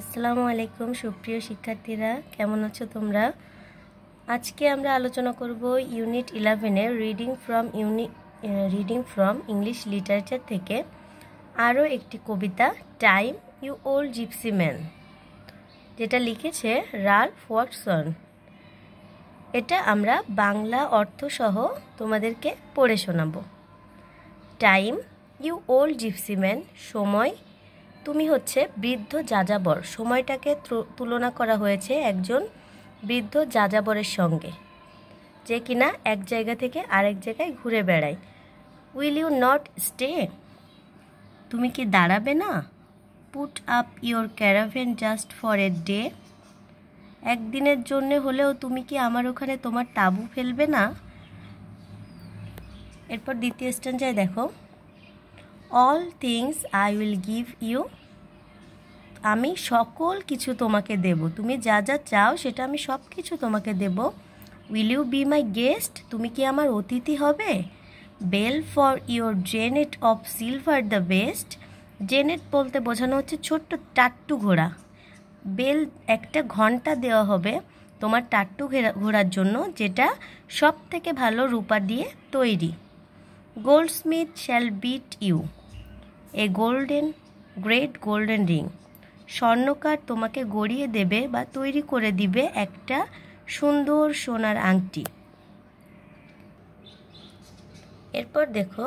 আসসালামু আলাইকুম সুপ্রিয় শিক্ষার্থীরা, কেমন আছো তোমরা? আজকে আমরা আলোচনা করব ইউনিট 11-এর রিডিং ফ্রম ইংলিশ লিটারেচার থেকে আরও একটি কবিতা, time you old gypsy man, যেটা লিখেছে রাল্ফ ওয়াটসন। এটা আমরা বাংলা অর্থসহ তোমাদেরকে পড়ে শোনাবো। Time you old gypsy man, সময় তুমি হচ্ছে বৃদ্ধ যাযাবর। সময়টাকে তুলনা করা হয়েছে একজন বৃদ্ধ যাযাবরের সঙ্গে, যে কিনা এক জায়গা থেকে আরেক জায়গায় ঘুরে বেড়ায়। উইল ইউ নট স্টে, তুমি কি দাঁড়াবে না? Put up your caravan just for a day, একদিনের জন্য হলেও তুমি কি আমার ওখানে তোমার তাঁবু ফেলবে না? এরপর দ্বিতীয় স্ট্যান্জায় দেখো, all things I will give you, আমি সকল কিছু তোমাকে দেব, তুমি যা যা চাও সেটা আমি সব কিছু তোমাকে দেব। Will you be my guest, তুমি কি আমার অতিথি হবে? Bell for your jennet of silver the best, jennet বলতে বোঝানো হচ্ছে ছোট্ট টাট্টু ঘোড়া। বেল একটা ঘন্টা দেওয়া হবে তোমার টাট্টু ঘোড়ার জন্য, যেটা সব থেকে ভালো রূপা দিয়ে তৈরি। Goldsmith shall beat you a great golden ring, স্বর্ণকার তোমাকে গড়িয়ে দেবে বা তৈরি করে দিবে একটা সুন্দর সোনার আংটি। এরপর দেখো,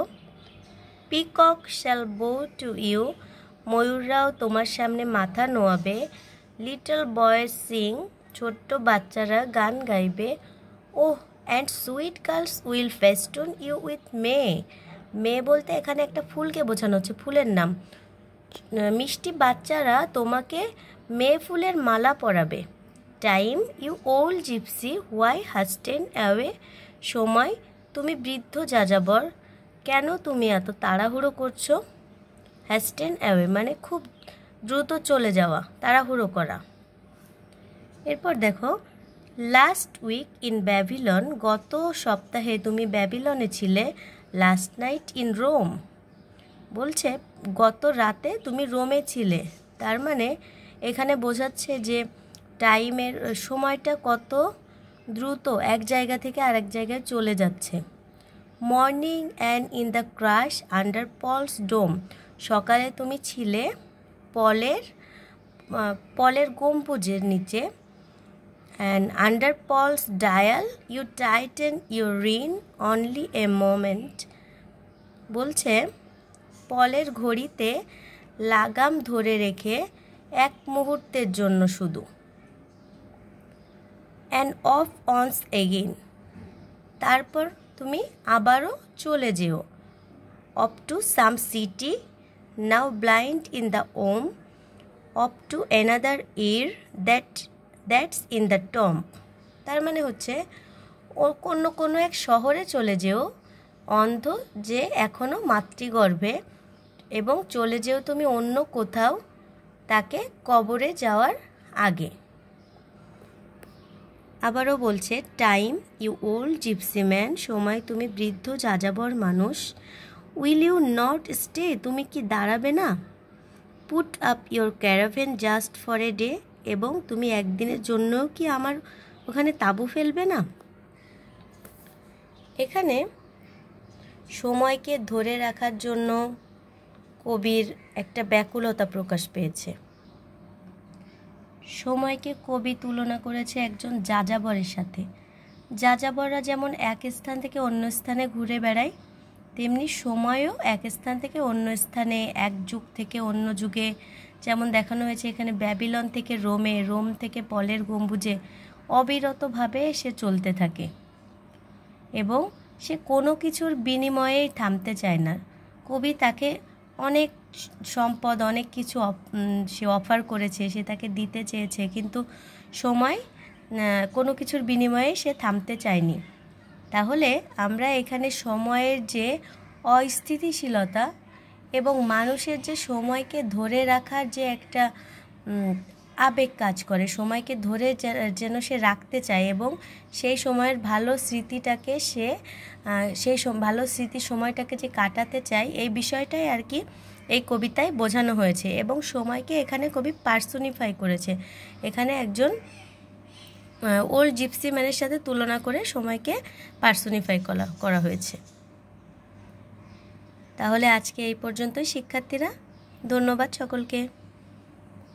পিকক শ্যাল বো টু ইউ, ময়ূররাও তোমার সামনে মাথা নোয়াবে। লিটল বয়েজ সিং, ছোট্ট বাচ্চারা গান গাইবে। Oh and sweet girls will festoon you with may বলতে এখানে একটা ফুলকে বোঝানো হচ্ছে, ফুলের নাম। মিষ্টি বাচ্চারা তোমাকে মে ফুলের মালা পরাবে। Time you old gypsy why hasten away, সময় তুমি বৃদ্ধ যাযাবর, কেন তুমি এত তাড়াহুড়ো করছো? হাস্টেন অ্যাওয়ে মানে খুব দ্রুত চলে যাওয়া, তাড়াহুড়ো করা। এরপর দেখো, লাস্ট উইক ইন ব্যাবিলন, গত সপ্তাহে তুমি ব্যাবিলনে ছিলে। লাস্ট নাইট ইন রোম বলছে গত রাতে তুমি রোমে ছিলে। তার মানে এখানে বোঝাচ্ছে যে টাইমের সময়টা কত দ্রুত এক জায়গা থেকে আরেক জায়গায় চলে যাচ্ছে। Morning and in the crush under Paul's dome, সকালে তুমি ছিলে পলের গম্বুজের নিচে। And under Paul's dial you tighten your rein only a moment, বলছে পলের ঘড়িতে লাগাম ধরে রেখে এক মুহূর্তের জন্য শুধু। অ্যান্ড অফ অনস এগেইন, তারপর তুমি আবারও চলে যেও। অপ to some city now blind in the ওম, অপ টু অ্যানাদার ইর দ্যাটস ইন দ্য টম্ব, তার মানে হচ্ছে কোনো এক শহরে চলে যেও, অন্ধ যে এখনও মাতৃগর্ভে, এবং চলে যেও তুমি অন্য কোথাও, তাকে কবরে যাওয়ার আগে। আবারও বলছে, time you old gypsy man, সময় তুমি বৃদ্ধ যাযাবর মানুষ। উইল ইউ নট স্টে, তুমি কি দাঁড়াবে না? Put up your caravan just for a day, এবং তুমি একদিনের জন্যও কি আমার ওখানে তাঁবু ফেলবে না? এখানে সময়কে ধরে রাখার জন্য কবির একটা ব্যাকুলতা প্রকাশ পেয়েছে। সময়কে কবি তুলনা করেছে একজন যাযাবরের সাথে। যাযাবররা যেমন এক স্থান থেকে অন্য স্থানে ঘুরে বেড়ায়, তেমনি সময়ও এক স্থান থেকে অন্য স্থানে, এক যুগ থেকে অন্য যুগে, যেমন দেখানো হয়েছে এখানে ব্যাবিলন থেকে রোমে, রোম থেকে পলের গম্বুজে, অবিরতভাবে সে চলতে থাকে এবং সে কোনো কিছুর বিনিময়েই থামতে চায় না। কবি তাকে অনেক সম্পদ, অনেক কিছু সে অফার করেছে, সে তাকে দিতে চেয়েছে, কিন্তু সময় কোনো কিছুর বিনিময়ে সে থামতে চায়নি। তাহলে আমরা এখানে সময়ের যে অস্থিতিশীলতা এবং মানুষের যে সময়কে ধরে রাখার যে একটা আবেগ কাজ করে, সময়কে ধরে যেন সে রাখতে চায় এবং সেই সময়ের ভালো স্মৃতিটাকে সেই ভালো সময়টাকে যে কাটাতে চায়, এই বিষয়টাই আর কি এই কবিতায় বোঝানো হয়েছে এবং সময়কে এখানে কবি পার্সোনিফাই করেছে। এখানে একজন ওল্ড জিপসি ম্যানের সাথে তুলনা করে সময়কে পার্সোনিফাই করা হয়েছে। তাহলে আজকে এই পর্যন্তই শিক্ষার্থীরা, ধন্যবাদ সকলকে।